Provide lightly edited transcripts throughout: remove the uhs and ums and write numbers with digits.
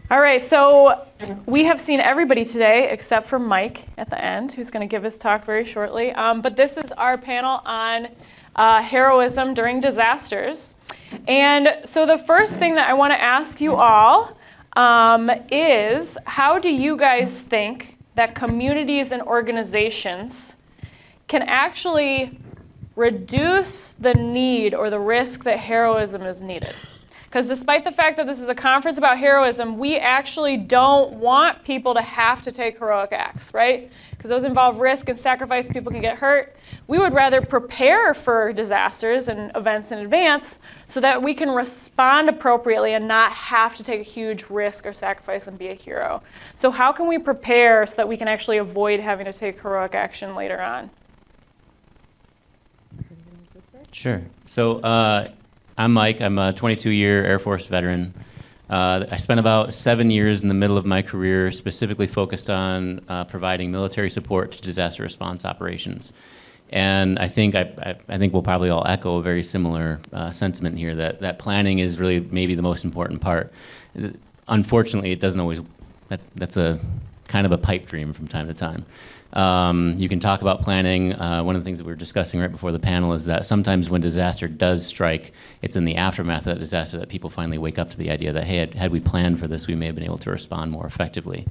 All right, so we have seen everybody today except for Mike at the end, who's going to give his talk very shortly. But this is our panel on heroism during disasters. And so the first thing that I want to ask you all is, how do you guys think that communities and organizations can actually reduce the need or the risk that heroism is needed? Because despite the fact that this is a conference about heroism, we actually don't want people to have to take heroic acts, right? Because those involve risk and sacrifice, people can get hurt. We would rather prepare for disasters and events in advance so that we can respond appropriately and not have to take a huge risk or sacrifice and be a hero. So how can we prepare so that we can actually avoid having to take heroic action later on? Sure. So I'm Mike. I'm a 22-year Air Force veteran. I spent about 7 years in the middle of my career specifically focused on providing military support to disaster response operations. And I think we'll probably all echo a very similar sentiment here, that planning is really maybe the most important part. Unfortunately, it doesn't always, that's a kind of a pipe dream from time to time. You can talk about planning. One of the things that we were discussing right before the panel is that sometimes when disaster does strike, it's in the aftermath of that disaster that people finally wake up to the idea that, hey, had we planned for this, we may have been able to respond more effectively.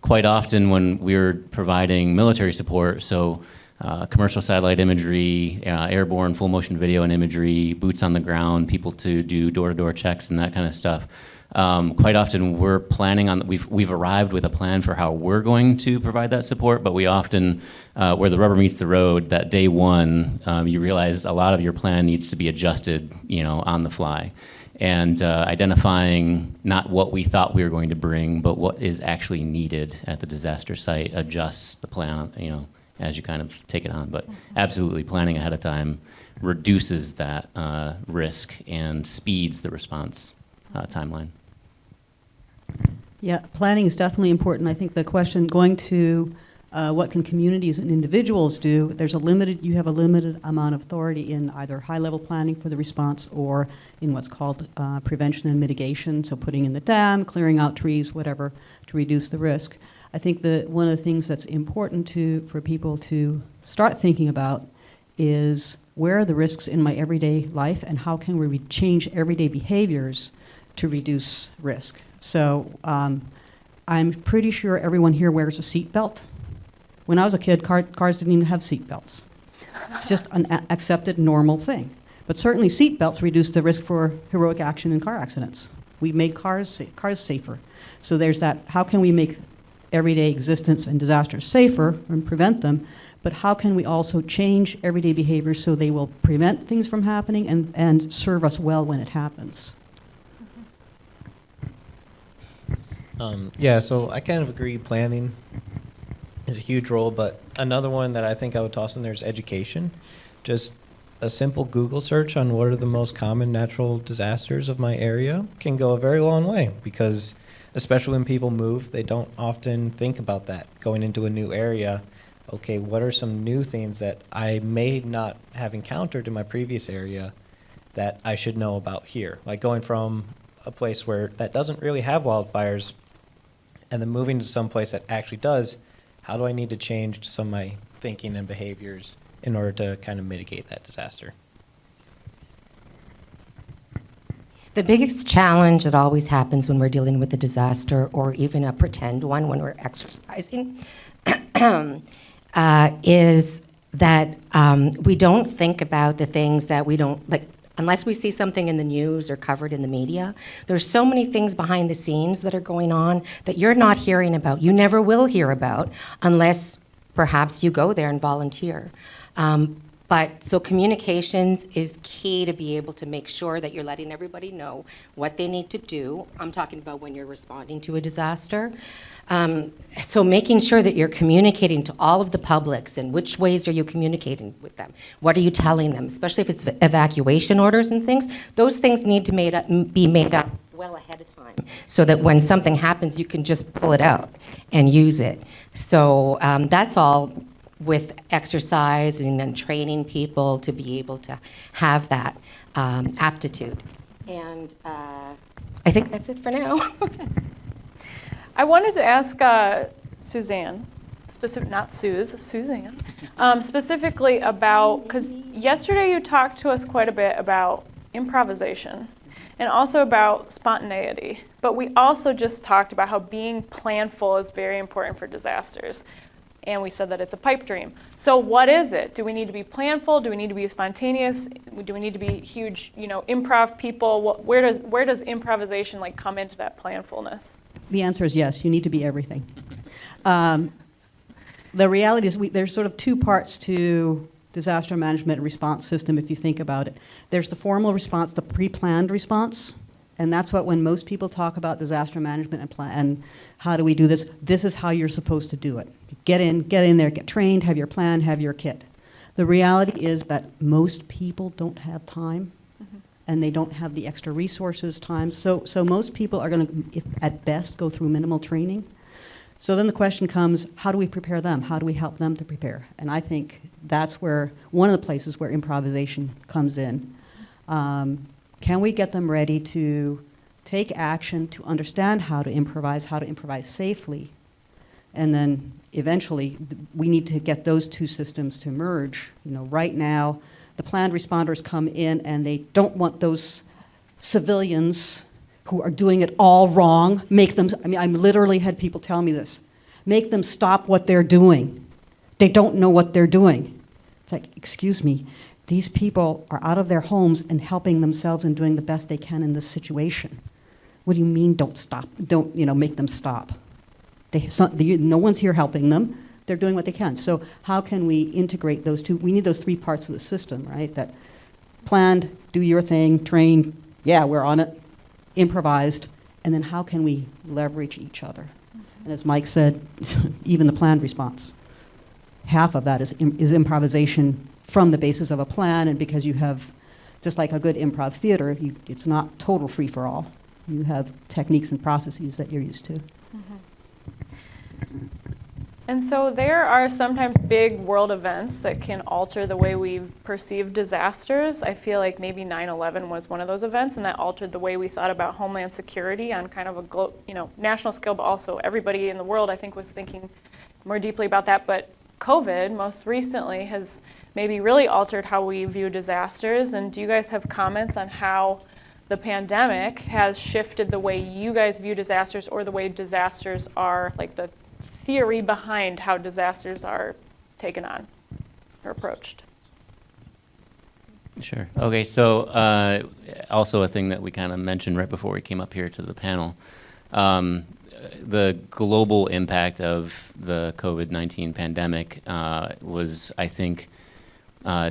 Quite often when we're providing military support, so commercial satellite imagery, airborne full motion video and imagery, boots on the ground, people to do door-to-door checks and that kind of stuff, quite often we're planning on, we've arrived with a plan for how we're going to provide that support, but we often, where the rubber meets the road, that day one, you realize a lot of your plan needs to be adjusted, on the fly. And identifying not what we thought we were going to bring, but what is actually needed at the disaster site adjusts the plan, as you kind of take it on. But absolutely, planning ahead of time reduces that risk and speeds the response timeline. Yeah, planning is definitely important. I think the question going to what can communities and individuals do, you have a limited amount of authority in either high-level planning for the response or in what's called prevention and mitigation, so putting in the dam, clearing out trees, whatever, to reduce the risk. I think that one of the things that's important for people to start thinking about is, where are the risks in my everyday life and how can we change everyday behaviors to reduce risk? So I'm pretty sure everyone here wears a seatbelt. When I was a kid, cars didn't even have seatbelts. It's just an accepted normal thing. But certainly seatbelts reduce the risk for heroic action in car accidents. We made cars safer. So there's that, how can we make everyday existence and disasters safer and prevent them, but how can we also change everyday behaviors so they will prevent things from happening and serve us well when it happens? Yeah, so I kind of agree planning is a huge role, but another one that I think I would toss in there is education. Just a simple Google search on what are the most common natural disasters of my area can go a very long way, because especially when people move, they don't often think about that. Going into a new area, okay, what are some new things that I may not have encountered in my previous area that I should know about here? Like going from a place where that doesn't really have wildfires and then moving to some place that actually does, how do I need to change some of my thinking and behaviors in order to kind of mitigate that disaster? The biggest challenge that always happens when we're dealing with a disaster, or even a pretend one when we're exercising, is that we don't think about the things that we don't, like, unless we see something in the news or covered in the media. There's so many things behind the scenes that are going on that you're not hearing about. You never will hear about unless perhaps you go there and volunteer. But so communications is key to be able to make sure that you're letting everybody know what they need to do. I'm talking about when you're responding to a disaster. So making sure that you're communicating to all of the publics, and which ways are you communicating with them? What are you telling them? Especially if it's evacuation orders and things. Those things need to be made up well ahead of time, so that when something happens, you can just pull it out and use it. So that's all with exercise and training people to be able to have that aptitude. And I think that's it for now. I wanted to ask Suzanne, not Suze, Suzanne, specifically about, because yesterday you talked to us quite a bit about improvisation and also about spontaneity. But we also just talked about how being planful is very important for disasters. And we said that it's a pipe dream. So what is it? Do we need to be planful? Do we need to be spontaneous? Do we need to be huge, improv people? Where does improvisation come into that planfulness? The answer is yes, you need to be everything. The reality is there's sort of two parts to disaster management and response system if you think about it. There's the formal response, the pre-planned response, and that's when most people talk about disaster management and how do we do this, this is how you're supposed to do it. Get in there, get trained, have your plan, have your kit. The reality is that most people don't have time, and they don't have the extra resources, time. So most people are going to, at best, go through minimal training. So then the question comes, how do we prepare them? How do we help them to prepare? And I think that's one of the places where improvisation comes in. Can we get them ready to take action, to understand how to improvise safely? And then eventually, we need to get those two systems to merge. Right now, the planned responders come in and they don't want those civilians who are doing it all wrong, I literally had people tell me this, make them stop what they're doing. They don't know what they're doing. It's like, excuse me, these people are out of their homes and helping themselves and doing the best they can in this situation. What do you mean don't stop? Don't, make them stop. No one's here helping them. They're doing what they can. So how can we integrate those two? We need those three parts of the system, right? That planned, do your thing, train, yeah, we're on it, improvised, and then how can we leverage each other? And as Mike said, even the planned response, half of that is improvisation from the basis of a plan, and because you have, just like a good improv theater, it's not total free-for-all. You have techniques and processes that you're used to. And so there are sometimes big world events that can alter the way we perceive disasters. I feel like maybe 9/11 was one of those events, and that altered the way we thought about homeland security on kind of a national scale, but also everybody in the world, I think, was thinking more deeply about that. But COVID, most recently, has maybe really altered how we view disasters. And do you guys have comments on how the pandemic has shifted the way you guys view disasters, or the way disasters are, the theory behind how disasters are taken on or approached? Sure. Okay, so also a thing that we kind of mentioned right before we came up here to the panel, the global impact of the COVID-19 pandemic was, I think,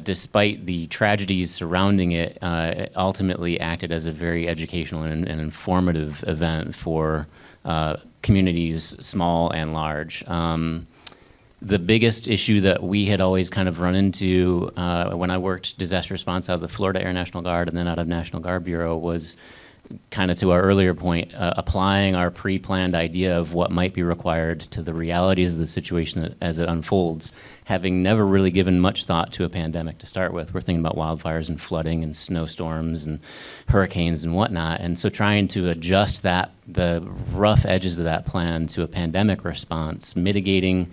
despite the tragedies surrounding it, it ultimately acted as a very educational and informative event for communities, small and large. The biggest issue that we had always kind of run into when I worked disaster response out of the Florida Air National Guard and then out of National Guard Bureau was kind of, to our earlier point, applying our pre-planned idea of what might be required to the realities of the situation as it unfolds, having never really given much thought to a pandemic to start with. We're thinking about wildfires and flooding and snowstorms and hurricanes and whatnot, and so trying to adjust the rough edges of that plan to a pandemic response, mitigating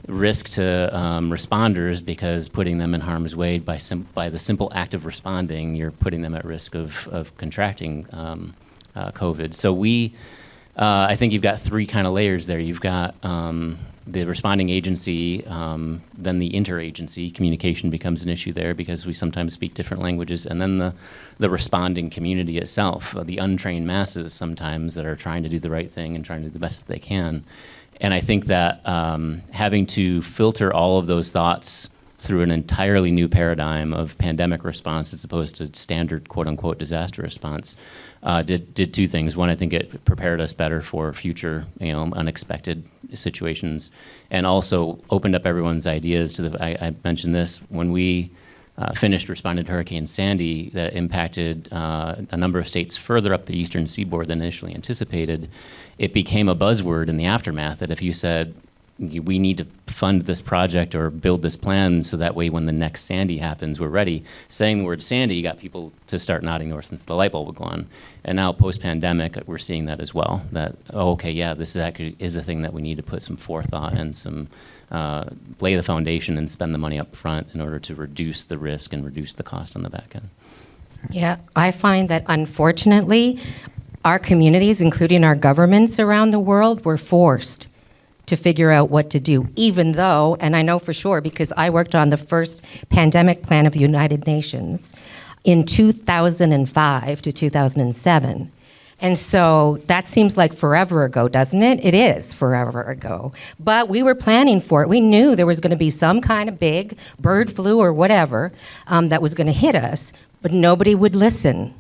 risk to responders, because putting them in harm's way by the simple act of responding, you're putting them at risk of contracting COVID. So I think you've got three kind of layers there. You've got the responding agency, then the interagency. Communication becomes an issue there because we sometimes speak different languages, and then the responding community itself, the untrained masses sometimes that are trying to do the right thing and trying to do the best that they can. And I think that having to filter all of those thoughts through an entirely new paradigm of pandemic response as opposed to standard quote-unquote disaster response did two things. One, I think it prepared us better for future unexpected situations, and also opened up everyone's ideas to I mentioned this, when we finished responding to Hurricane Sandy that impacted a number of states further up the eastern seaboard than initially anticipated. It became a buzzword in the aftermath that if you said, we need to fund this project or build this plan so that way when the next Sandy happens, we're ready. Saying the word Sandy, you got people to start nodding north since the light bulb would go on. And now post-pandemic, we're seeing that as well, that, oh, okay, yeah, this is actually is a thing that we need to put some forethought and some, lay the foundation and spend the money up front in order to reduce the risk and reduce the cost on the back end. Yeah, I find that unfortunately, our communities, including our governments around the world, were forced to figure out what to do, even though, and I know for sure because I worked on the first pandemic plan of the United Nations in 2005 to 2007. And so that seems like forever ago, doesn't it? It is forever ago. But we were planning for it. We knew there was going to be some kind of big bird flu or whatever that was going to hit us, but nobody would listen.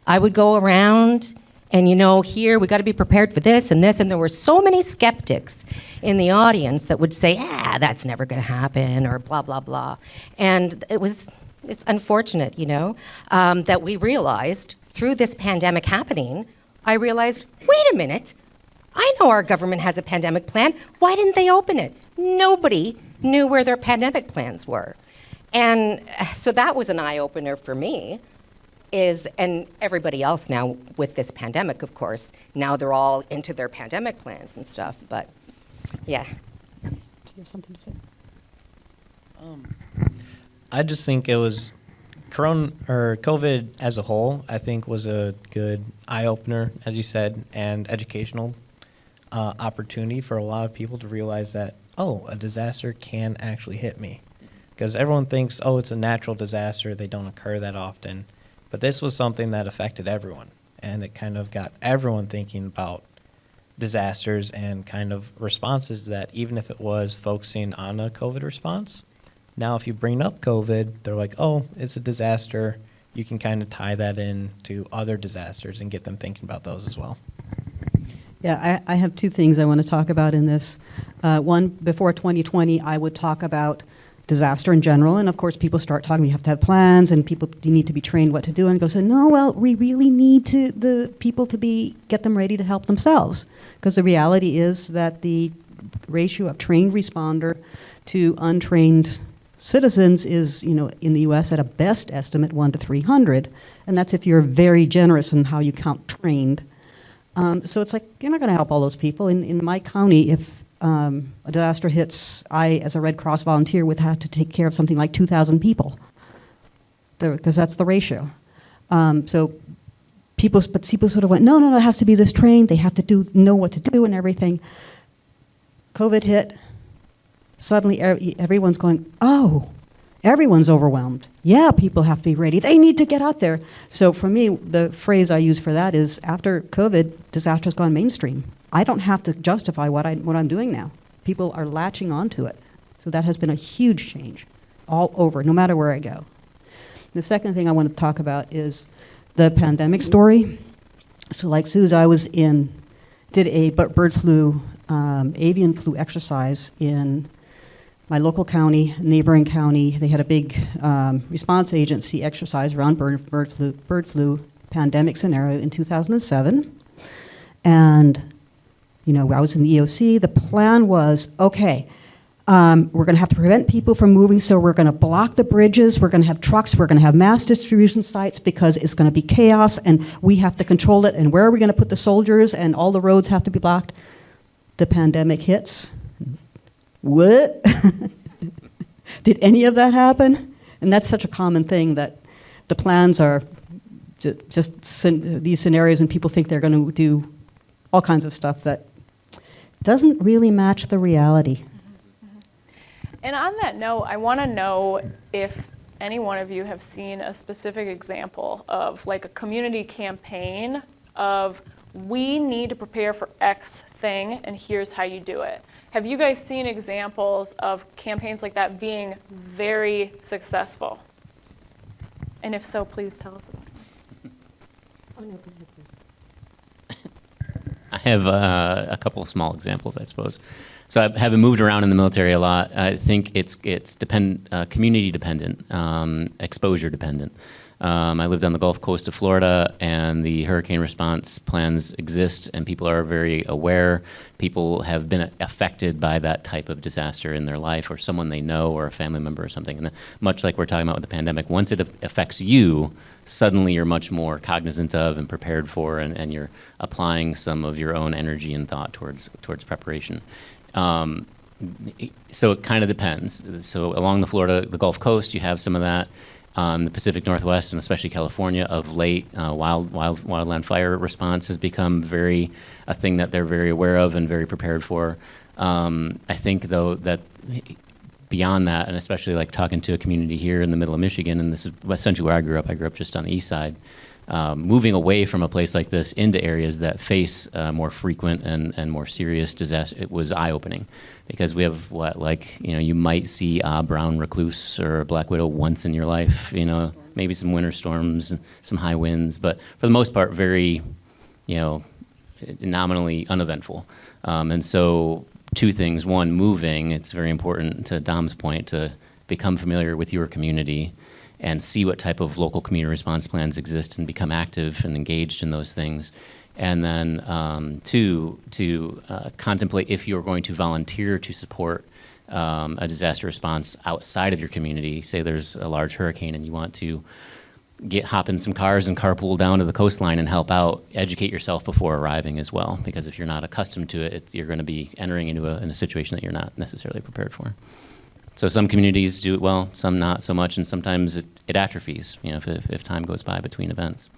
I would go around and, here, we got to be prepared for this, and there were so many skeptics in the audience that would say, that's never going to happen, or blah, blah, blah. And it's unfortunate, that we realized through this pandemic happening, I realized, wait a minute, I know our government has a pandemic plan. Why didn't they open it? Nobody knew where their pandemic plans were. And so that was an eye-opener for me. And everybody else now with this pandemic, of course, now they're all into their pandemic plans and stuff, but yeah. Do you have something to say? I just think it was COVID as a whole, I think was a good eye-opener, as you said, and educational opportunity for a lot of people to realize that, a disaster can actually hit me. Because everyone thinks, it's a natural disaster, they don't occur that often. But this was something that affected everyone, and it kind of got everyone thinking about disasters and kind of responses that even if it was focusing on a COVID response, now if you bring up COVID, they're like, it's a disaster. You can kind of tie that in to other disasters and get them thinking about those as well. Yeah, I have two things I want to talk about in this. One, before 2020, I would talk about disaster in general, and of course people start talking, you have to have plans, and you need to be trained what to do, and go say, no, well, we really need the people to get them ready to help themselves, because the reality is that the ratio of trained responder to untrained citizens is, in the US at a best estimate 1 to 300, and that's if you're very generous in how you count trained. So it's like, you're not going to help all those people. In my county, if a disaster hits, I, as a Red Cross volunteer, would have to take care of something like 2,000 people, because that's the ratio. So people sort of went, no, it has to be this trained. They have to know what to do and everything. COVID hit. Suddenly, everyone's going, everyone's overwhelmed. Yeah, people have to be ready. They need to get out there. So for me, the phrase I use for that is, after COVID, disaster's gone mainstream. I don't have to justify what I'm doing now. People are latching onto it. So that has been a huge change all over, no matter where I go. The second thing I want to talk about is the pandemic story. So like Suze, I did a bird flu, avian flu exercise in my local county, neighboring county. They had a big response agency exercise around bird flu pandemic scenario in 2007. And I was in the EOC. The plan was, okay, we're going to have to prevent people from moving, so we're going to block the bridges, we're going to have trucks, we're going to have mass distribution sites because it's going to be chaos, and we have to control it, and where are we going to put the soldiers, and all the roads have to be blocked. The pandemic hits. What? Did any of that happen? And that's such a common thing, that the plans are just these scenarios, and people think they're going to do all kinds of stuff that doesn't really match the reality. And on that note, I want to know if any one of you have seen a specific example of like a community campaign of, we need to prepare for X thing and here's how you do it. Have you guys seen examples of campaigns like that being very successful? And if so, please tell us about it. Oh, no, go ahead, please. I have a couple of small examples, I suppose. So I haven't moved around in the military a lot. I think it's community dependent, exposure dependent. I lived on the Gulf Coast of Florida, and the hurricane response plans exist, and people are very aware. People have been affected by that type of disaster in their life, or someone they know, or a family member or something. And much like we're talking about with the pandemic, once it affects you, suddenly you're much more cognizant of and prepared for, and you're applying some of your own energy and thought towards preparation. So it kind of depends. So along the Gulf Coast, you have some of that. The Pacific Northwest, and especially California, of late, wildland fire response has become a thing that they're very aware of and very prepared for. I think, though, that beyond that, and especially like talking to a community here in the middle of Michigan, and this is essentially where I grew up just on the east side, moving away from a place like this into areas that face more frequent and more serious disaster, it was eye-opening. Because we have you might see a brown recluse or a black widow once in your life, maybe some winter storms, some high winds, but for the most part, very, nominally uneventful. And so two things. One, moving, it's very important, to Dom's point, to become familiar with your community and see what type of local community response plans exist and become active and engaged in those things. And then two, to contemplate if you're going to volunteer to support a disaster response outside of your community. Say there's a large hurricane and you want to hop in some cars and carpool down to the coastline and help out. Educate yourself before arriving as well, because if you're not accustomed to it, you're going to be entering into a situation that you're not necessarily prepared for. So some communities do it well, some not so much, and sometimes it atrophies, if time goes by between events.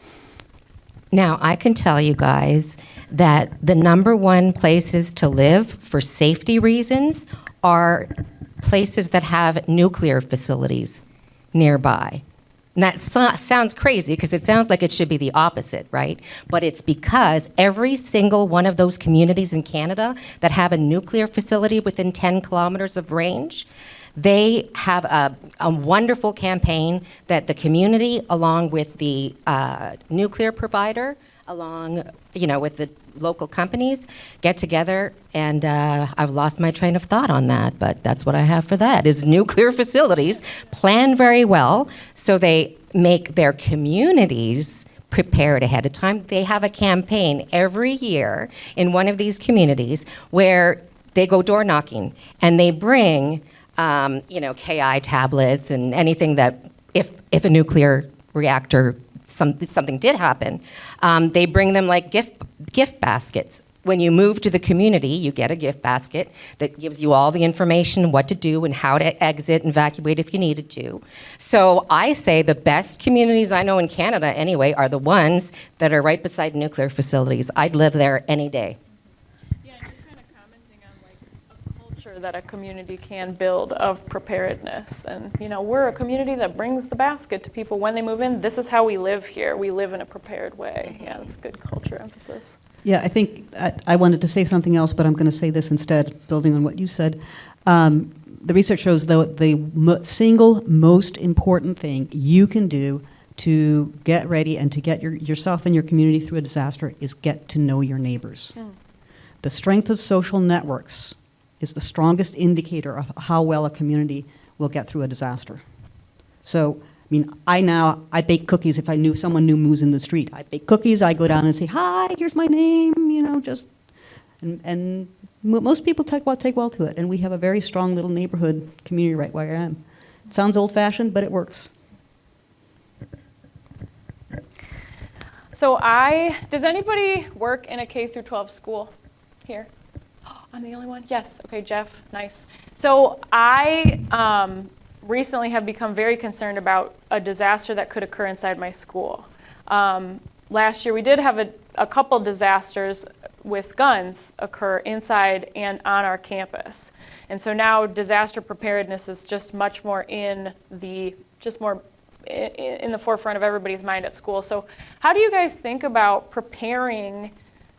Now, I can tell you guys that the number one places to live for safety reasons are places that have nuclear facilities nearby. And that sounds crazy because it sounds like it should be the opposite, right? But it's because every single one of those communities in Canada that have a nuclear facility within 10 kilometers of range, they have a wonderful campaign that the community, along with the nuclear provider, along with the local companies, get together. And I've lost my train of thought on that, but that's what I have for that, is nuclear facilities plan very well, so they make their communities prepared ahead of time. They have a campaign every year in one of these communities where they go door knocking and they bring KI tablets and anything that if a nuclear reactor, something did happen, they bring them like gift baskets. When you move to the community, you get a gift basket that gives you all the information, what to do and how to exit and evacuate if you needed to. So I say the best communities I know in Canada anyway are the ones that are right beside nuclear facilities. I'd live there any day. Yeah, and you're kind of commenting on a culture that a community can build of preparedness. And we're a community that brings the basket to people when they move in. This is how we live here. We live in a prepared way. Yeah, that's a good culture emphasis. Yeah, I think I wanted to say something else, but I'm going to say this instead, building on what you said. The research shows, though, the single most important thing you can do to get ready and to get yourself and your community through a disaster is get to know your neighbors. The strength of social networks is the strongest indicator of how well a community will get through a disaster. So, I bake cookies if someone knew me was in the street. I bake cookies, I go down and say, hi, here's my name, and most people take well to it. And we have a very strong little neighborhood community right where I am. It sounds old-fashioned, but it works. So does anybody work in a K through 12 school here? I'm the only one? Yes. Okay, Jeff, nice. So I recently have become very concerned about a disaster that could occur inside my school. Last year we did have a couple disasters with guns occur inside and on our campus. And so now disaster preparedness is just much more in the forefront of everybody's mind at school. So how do you guys think about preparing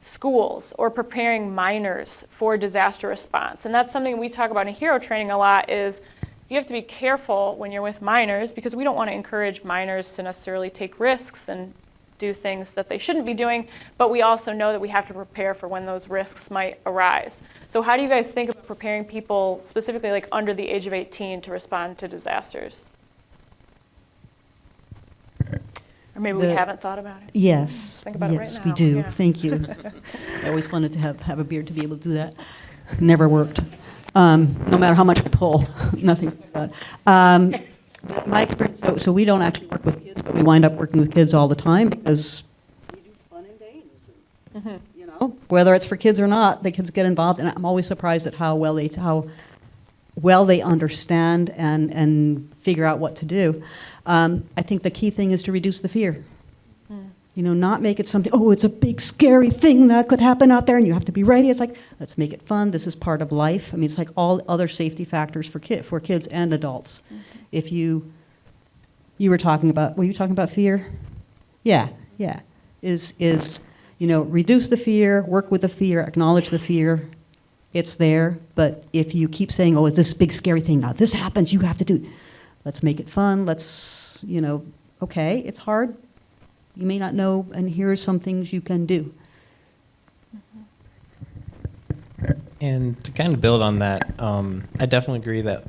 schools or preparing minors for disaster response? And that's something we talk about in hero training a lot, is you have to be careful when you're with minors, because we don't want to encourage minors to necessarily take risks and do things that they shouldn't be doing, but we also know that we have to prepare for when those risks might arise. So how do you guys think about preparing people, specifically like under the age of 18, to respond to disasters? Or maybe we haven't thought about it. Yes. Just think about it right yes, now. we do. Yeah. Thank you. I always wanted to have a beard to be able to do that. Never worked. No matter how much I pull, nothing. My experience, so we don't actually work with kids, but we wind up working with kids all the time because we do fun and games. And, you know, whether it's for kids or not, the kids get involved, and I'm always surprised at how well they understand and figure out what to do. I think the key thing is to reduce the fear. You know, not make it something, oh, it's a big, scary thing that could happen out there and you have to be ready. It's like, let's make it fun. This is part of life. I mean, it's like all other safety factors for kids and adults. If you were you talking about fear? Yeah. Is, you know, reduce the fear, work with the fear, acknowledge the fear. It's there. But if you keep saying, oh, it's this big, scary thing, now this happens, you have to do it. Let's make it fun. Let's, you know, okay, it's hard. You may not know, and here are some things you can do. And to kind of build on that, I definitely agree that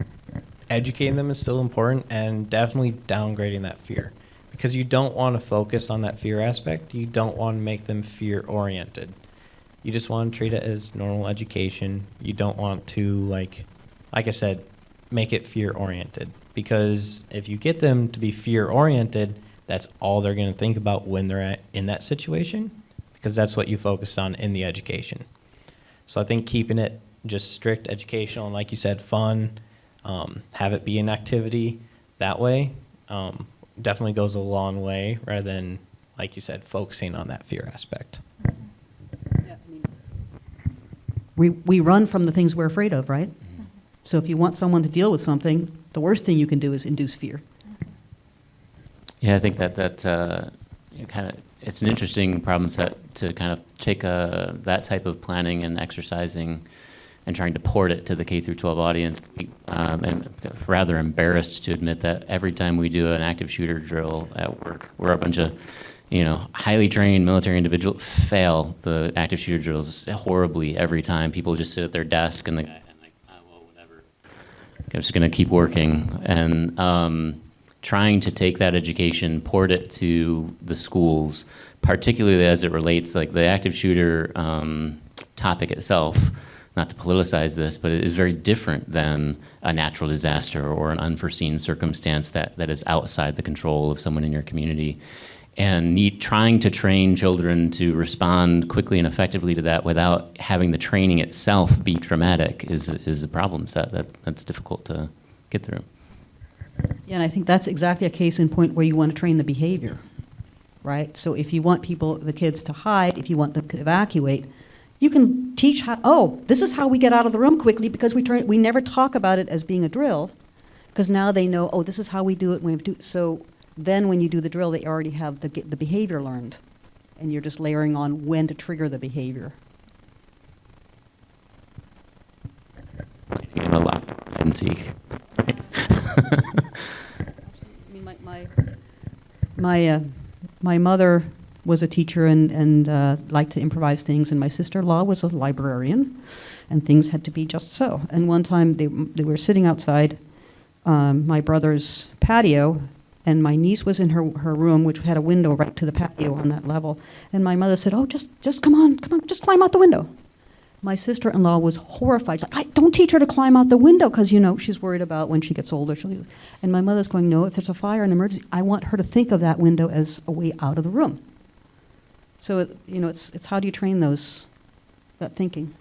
educating them is still important and definitely downgrading that fear. Because you don't want to focus on that fear aspect. You don't want to make them fear-oriented. You just want to treat it as normal education. You don't want to, like I said, make it fear-oriented. Because if you get them to be fear-oriented, that's all they're going to think about when they're in that situation, because that's what you focus on in the education. So I think keeping it just strict educational and, like you said, fun, have it be an activity that way, definitely goes a long way rather than, like you said, focusing on that fear aspect. Yeah, I mean, we run from the things we're afraid of, right? So if you want someone to deal with something, the worst thing you can do is induce fear. Yeah, I think that kind of it's an interesting problem set to kind of take that type of planning and exercising and trying to port it to the K through 12 audience. And rather embarrassed to admit that every time we do an active shooter drill at work, we're a bunch of highly trained military individuals fail the active shooter drills horribly every time. People just sit at their desk and the guy and like, oh, well, whatever. I'm just going to keep working. And trying to take that education, port it to the schools, particularly as it relates, like the active shooter topic itself, not to politicize this, but it is very different than a natural disaster or an unforeseen circumstance that is outside the control of someone in your community. And trying to train children to respond quickly and effectively to that without having the training itself be traumatic is a problem set that's difficult to get through. Yeah, and I think that's exactly a case in point where you want to train the behavior, right? So if you want the kids to hide, if you want them to evacuate, you can teach this is how we get out of the room quickly, because we never talk about it as being a drill, because now they know, this is how we do it. So then when you do the drill, they already have the behavior learned, and you're just layering on when to trigger the behavior. A lot hide and seek. Right? I mean, my mother was a teacher and liked to improvise things, and my sister-in-law was a librarian, and things had to be just so. And one time they were sitting outside my brother's patio, and my niece was in her room, which had a window right to the patio on that level. And my mother said, just come on, just climb out the window. My sister-in-law was horrified. She's like, don't teach her to climb out the window, because, she's worried about when she gets older. And my mother's going, no, if there's a fire, an emergency, I want her to think of that window as a way out of the room. So, it's how do you train that thinking?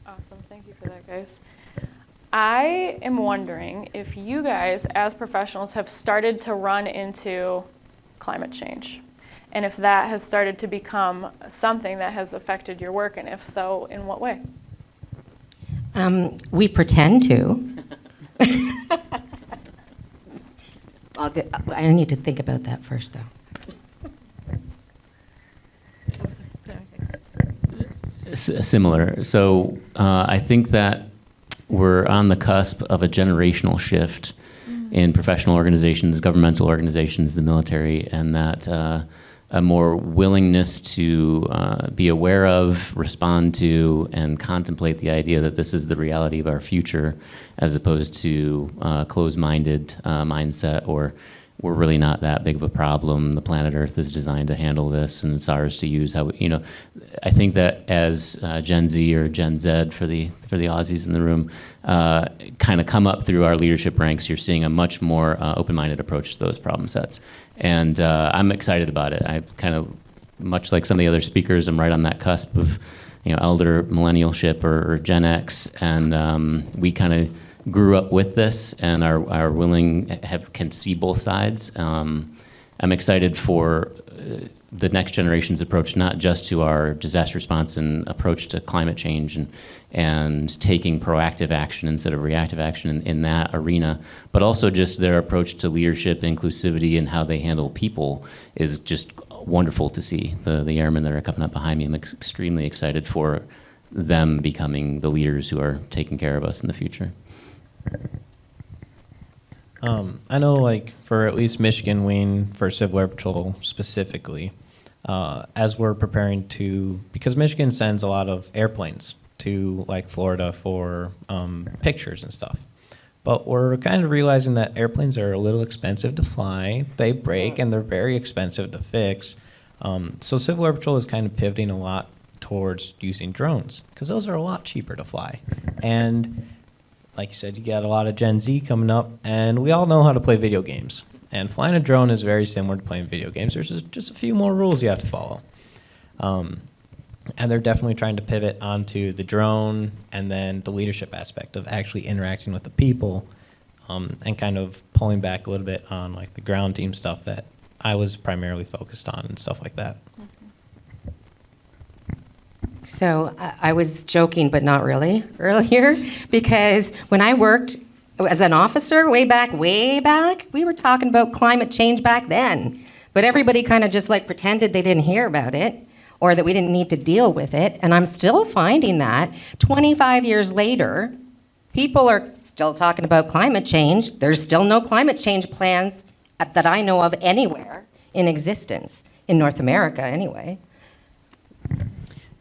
Awesome. Thank you for that, guys. I am wondering if you guys, as professionals, have started to run into climate change, and if that has started to become something that has affected your work, and if so, in what way? We pretend to. I need to think about that first, though. Similar. So I think that we're on the cusp of a generational shift in professional organizations, governmental organizations, the military, and that a more willingness to be aware of, respond to, and contemplate the idea that this is the reality of our future, as opposed to closed-minded mindset or we're really not that big of a problem. The planet Earth is designed to handle this, and it's ours to use. I think that as Gen Z or Gen Z for the Aussies in the room kind of come up through our leadership ranks, you're seeing a much more open-minded approach to those problem sets, and I'm excited about it. I kind of, much like some of the other speakers, I'm right on that cusp of elder millennialship or Gen X, and we kind of grew up with this and are willing, can see both sides. I'm excited for the next generation's approach, not just to our disaster response and approach to climate change and taking proactive action instead of reactive action in that arena, but also just their approach to leadership, inclusivity, and how they handle people is just wonderful to see. The airmen that are coming up behind me, I'm extremely excited for them becoming the leaders who are taking care of us in the future. I know, like, for at least Michigan Wing, for Civil Air Patrol specifically, as we're preparing because Michigan sends a lot of airplanes to, like, Florida for pictures and stuff. But we're kind of realizing that airplanes are a little expensive to fly, they break, and they're very expensive to fix. So Civil Air Patrol is kind of pivoting a lot towards using drones, because those are a lot cheaper to fly. And like you said, you got a lot of Gen Z coming up, and we all know how to play video games. And flying a drone is very similar to playing video games. There's just a few more rules you have to follow. And they're definitely trying to pivot onto the drone and then the leadership aspect of actually interacting with the people, and kind of pulling back a little bit on, like, the ground team stuff that I was primarily focused on and stuff like that. So I was joking, but not really, earlier, because when I worked as an officer way back, we were talking about climate change back then. But everybody kind of just, like, pretended they didn't hear about it or that we didn't need to deal with it. And I'm still finding that 25 years later, people are still talking about climate change. There's still no climate change plans that I know of anywhere in existence, in North America anyway.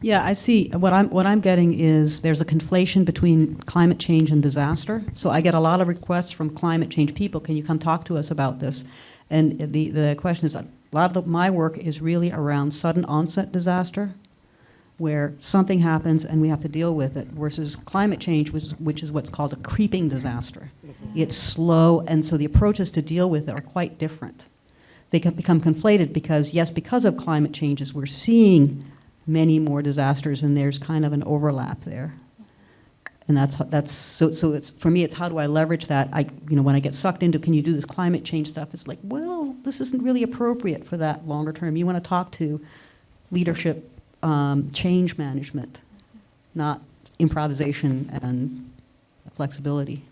Yeah, I see. What I'm getting is there's a conflation between climate change and disaster. So I get a lot of requests from climate change people. Can you come talk to us about this? And the question is, a lot of my work is really around sudden onset disaster, where something happens and we have to deal with it, versus climate change, which is what's called a creeping disaster. It's slow, and so the approaches to deal with it are quite different. They can become conflated because, yes, because of climate changes, we're seeing many more disasters, and there's kind of an overlap there. And that's so it's, for me, it's how do I leverage that? When I get sucked into, can you do this climate change stuff? It's like, well, this isn't really appropriate for that longer term. You want to talk to leadership, change management, not improvisation and flexibility.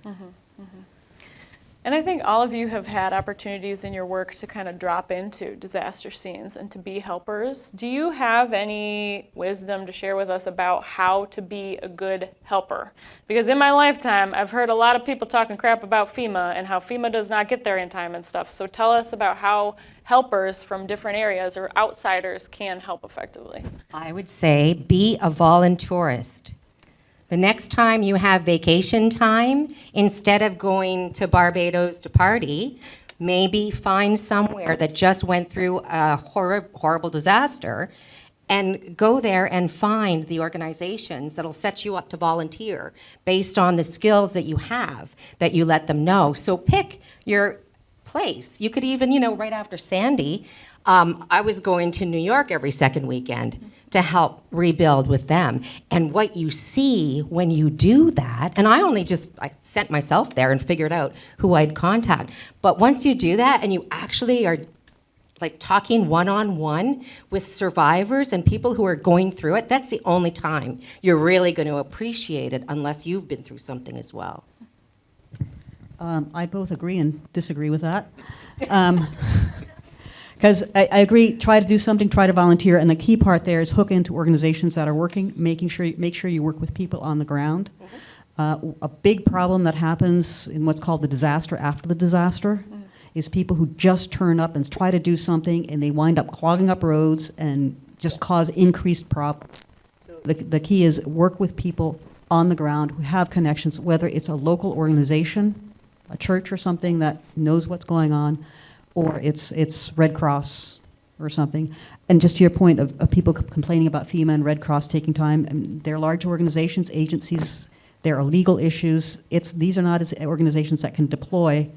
And I think all of you have had opportunities in your work to kind of drop into disaster scenes and to be helpers. Do you have any wisdom to share with us about how to be a good helper? Because in my lifetime, I've heard a lot of people talking crap about FEMA and how FEMA does not get there in time and stuff. So tell us about how helpers from different areas or outsiders can help effectively. I would say be a volunteerist. The next time you have vacation time, instead of going to Barbados to party, maybe find somewhere that just went through a horrible disaster and go there and find the organizations that'll set you up to volunteer based on the skills that you have, that you let them know. So pick your place. You could even, right after Sandy, I was going to New York every second weekend to help rebuild with them. And what you see when you do that, and I sent myself there and figured out who I'd contact. But once you do that and you actually are like talking one-on-one with survivors and people who are going through it, that's the only time you're really going to appreciate it, unless you've been through something as well. I both agree and disagree with that. Because I agree, try to do something, try to volunteer, and the key part there is hook into organizations that are working, make sure you work with people on the ground. A big problem that happens in what's called the disaster after the disaster is people who just turn up and try to do something, and they wind up clogging up roads and just cause increased problems. So the key is work with people on the ground who have connections, whether it's a local organization, a church or something that knows what's going on, or it's Red Cross or something. And just to your point of people complaining about FEMA and Red Cross taking time, and they're large organizations, agencies, there are legal issues. These are not as organizations that can deploy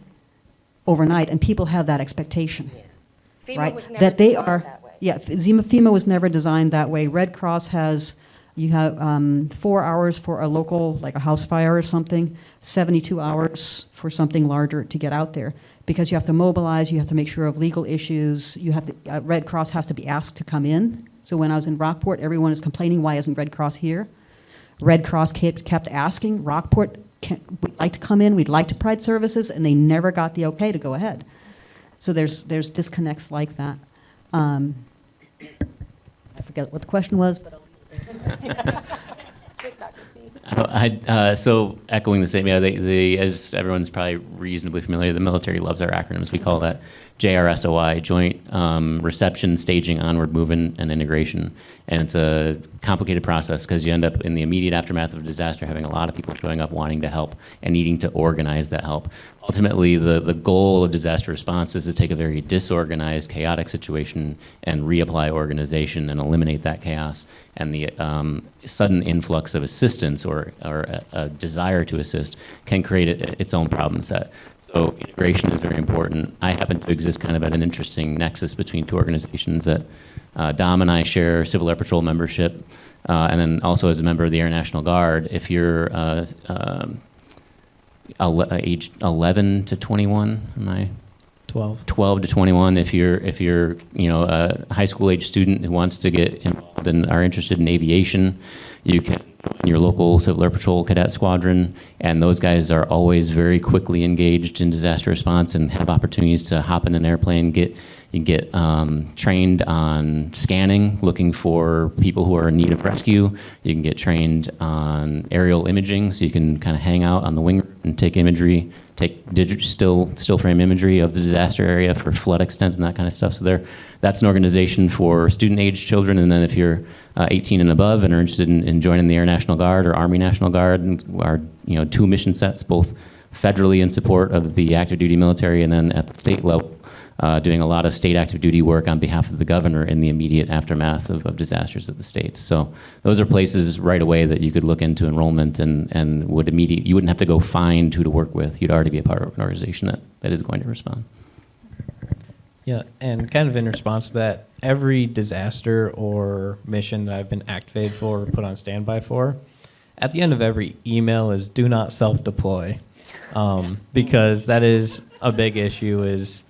overnight, and people have that expectation. FEMA Right? was never That they designed are, that way. yeah, FEMA was never designed that way. Red Cross has, you have 4 hours for a local, like a house fire or something, 72 hours for something larger to get out there. Because you have to mobilize, you have to make sure of legal issues, you have to, Red Cross has to be asked to come in. So when I was in Rockport, everyone is complaining, why isn't Red Cross here? Red Cross kept asking, Rockport, we'd like to come in, we'd like to provide services, and they never got the okay to go ahead. So there's disconnects like that. I forget what the question was, but So echoing the same, yeah, they, as everyone's probably reasonably familiar, the military loves our acronyms. We call that JRSOI, Joint Reception, Staging, Onward Movement, and Integration. And it's a complicated process because you end up in the immediate aftermath of a disaster having a lot of people showing up wanting to help and needing to organize that help. Ultimately, the goal of disaster response is to take a very disorganized, chaotic situation and reapply organization and eliminate that chaos. And the sudden influx of assistance or a desire to assist can create its own problem set. So integration is very important. I happen to exist kind of at an interesting nexus between two organizations that Dom and I share Civil Air Patrol membership, and then also as a member of the Air National Guard, if you're aged 11 to 21, am I? 12 to 21. If you're a high school age student who wants to get involved and are interested in aviation, you can join your local Civil Air Patrol cadet squadron, and those guys are always very quickly engaged in disaster response and have opportunities to hop in an airplane, get trained on scanning, looking for people who are in need of rescue. You can get trained on aerial imaging, so you can kind of hang out on the wing and take imagery, take still frame imagery of the disaster area for flood extent and that kind of stuff. So that's an organization for student-age children. And then if you're 18 and above and are interested in joining the Air National Guard or Army National Guard, and our two mission sets, both federally in support of the active duty military and then at the state level, doing a lot of state active duty work on behalf of the governor in the immediate aftermath of disasters at the states. So those are places right away that you could look into enrollment and you wouldn't have to go find who to work with. You'd already be a part of an organization that is going to respond. Yeah, and kind of in response to that, every disaster or mission that I've been activated for or put on standby for, at the end of every email is do not self-deploy, because that is a big issue. Is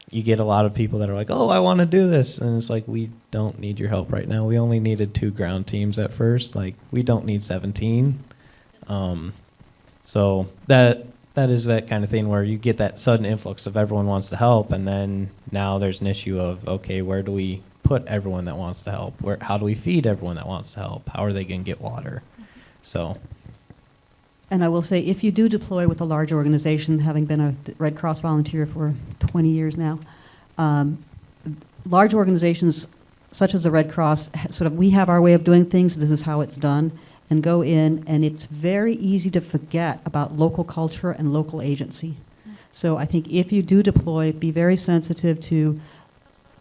you get a lot of people that are like, oh, I want to do this. And it's like, we don't need your help right now. We only needed 2 ground teams at first. Like, we don't need 17. So that is that kind of thing where you get that sudden influx of everyone wants to help. And then now there's an issue of, okay, where do we put everyone that wants to help? How do we feed everyone that wants to help? How are they going to get water? So. And I will say, if you do deploy with a large organization, having been a Red Cross volunteer for 20 years now, large organizations such as the Red Cross, we have our way of doing things, this is how it's done, and go in, and it's very easy to forget about local culture and local agency. So I think if you do deploy, be very sensitive to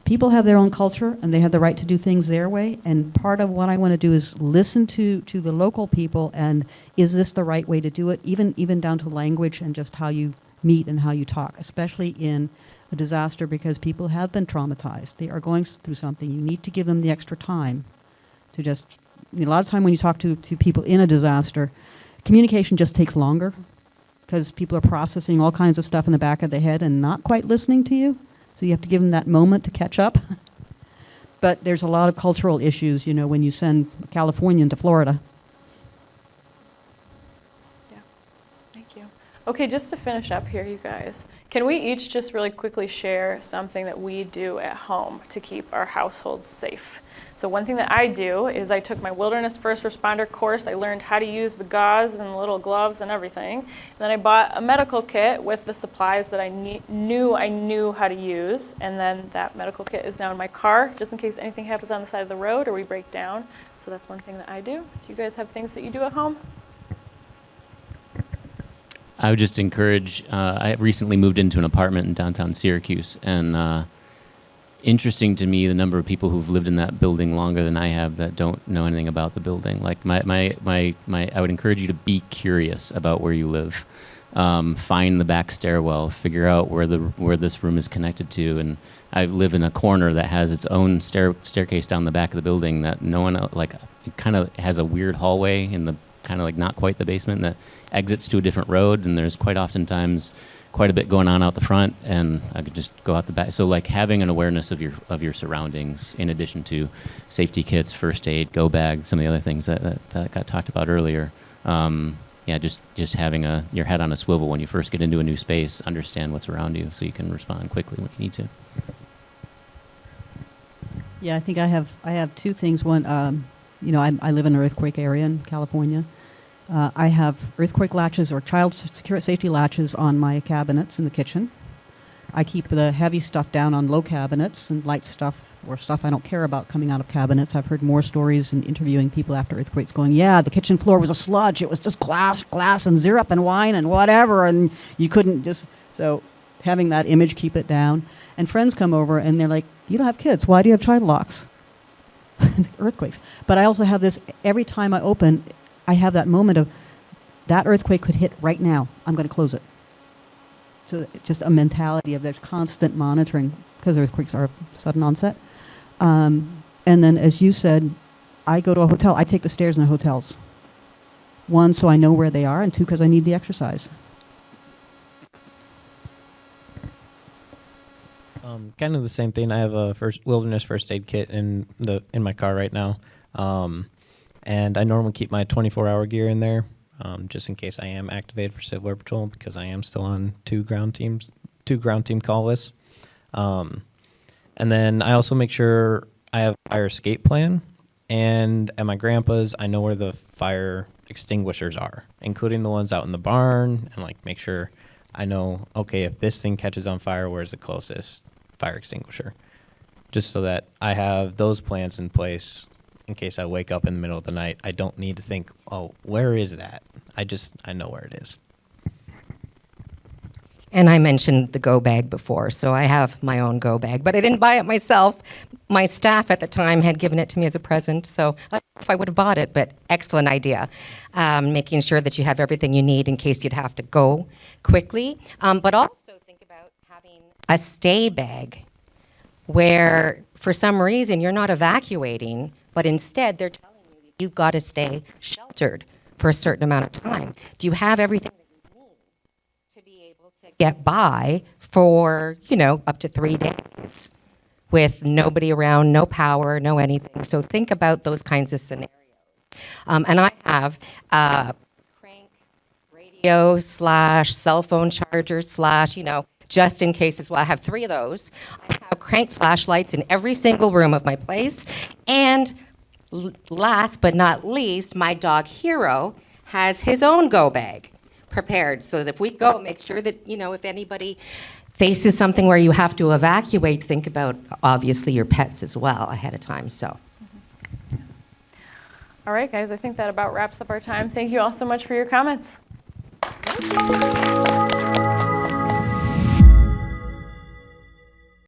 people have their own culture and they have the right to do things their way, and part of what I want to do is listen to the local people, and is this the right way to do it, even down to language and just how you meet and how you talk, especially in a disaster, because people have been traumatized. They are going through something. You need to give them the extra time to just, a lot of time when you talk to people in a disaster, communication just takes longer because people are processing all kinds of stuff in the back of their head and not quite listening to you. So you have to give them that moment to catch up. But there's a lot of cultural issues, when you send a Californian to Florida. Yeah, thank you. Okay, just to finish up here, you guys, can we each just really quickly share something that we do at home to keep our households safe? So one thing that I do is I took my wilderness first responder course. I learned how to use the gauze and the little gloves and everything. And then I bought a medical kit with the supplies that I knew how to use. And then that medical kit is now in my car, just in case anything happens on the side of the road or we break down. So that's one thing that I do. Do you guys have things that you do at home? I would just encourage, I recently moved into an apartment in downtown Syracuse, and interesting to me the number of people who've lived in that building longer than I have that don't know anything about the building. Like I would encourage you to be curious about where you live. Find the back stairwell, figure out where this room is connected to, and I live in a corner that has its own staircase down the back of the building that no one like. It kind of has a weird hallway in the kind of like not quite the basement that exits to a different road, and there's quite oftentimes quite a bit going on out the front, and I could just go out the back. So like having an awareness of your surroundings, in addition to safety kits, first aid, go bag, some of the other things that got talked about earlier. Yeah, just having your head on a swivel when you first get into a new space, understand what's around you so you can respond quickly when you need to. Yeah, I think I have two things. One, I live in an earthquake area in California. I have earthquake latches or child secure safety latches on my cabinets in the kitchen. I keep the heavy stuff down on low cabinets and light stuff or stuff I don't care about coming out of cabinets. I've heard more stories in interviewing people after earthquakes going, yeah, the kitchen floor was a sludge. It was just glass and syrup and wine and whatever, and you couldn't just... So having that image, keep it down. And friends come over and they're like, you don't have kids. Why do you have child locks? Earthquakes. But I also have this, every time I open, I have that moment of, that earthquake could hit right now. I'm going to close it. So it's just a mentality of there's constant monitoring because earthquakes are sudden onset. And then, as you said, I go to a hotel. I take the stairs in the hotels. One, so I know where they are, and two, because I need the exercise. Kind of the same thing. I have a wilderness first aid kit in my car right now, and I normally keep my 24-hour gear in there. Just in case I am activated for Civil Air Patrol, because I am still on two ground team call lists. And then I also make sure I have a fire escape plan, and at my grandpa's, I know where the fire extinguishers are, including the ones out in the barn, and like make sure I know, okay, if this thing catches on fire, where's the closest fire extinguisher? Just so that I have those plans in place in case I wake up in the middle of the night. I don't need to think, oh, where is that? I know where it is. And I mentioned the go bag before, so I have my own go bag, but I didn't buy it myself. My staff at the time had given it to me as a present, so I don't know if I would have bought it, but excellent idea. Making sure that you have everything you need in case you'd have to go quickly. But also think about having a stay bag where, for some reason, you're not evacuating, but instead they're telling you you've got to stay sheltered for a certain amount of time. Do you have everything that you need to be able to get by for, up to 3 days with nobody around, no power, no anything? So think about those kinds of scenarios. And I have crank radio / cell phone charger / just in case as well. I have 3 of those. I have crank flashlights in every single room of my place. And last but not least, my dog Hero has his own go bag prepared so that if we go, make sure that, if anybody faces something where you have to evacuate, think about obviously your pets as well ahead of time. So. All right, guys, I think that about wraps up our time. Thank you all so much for your comments.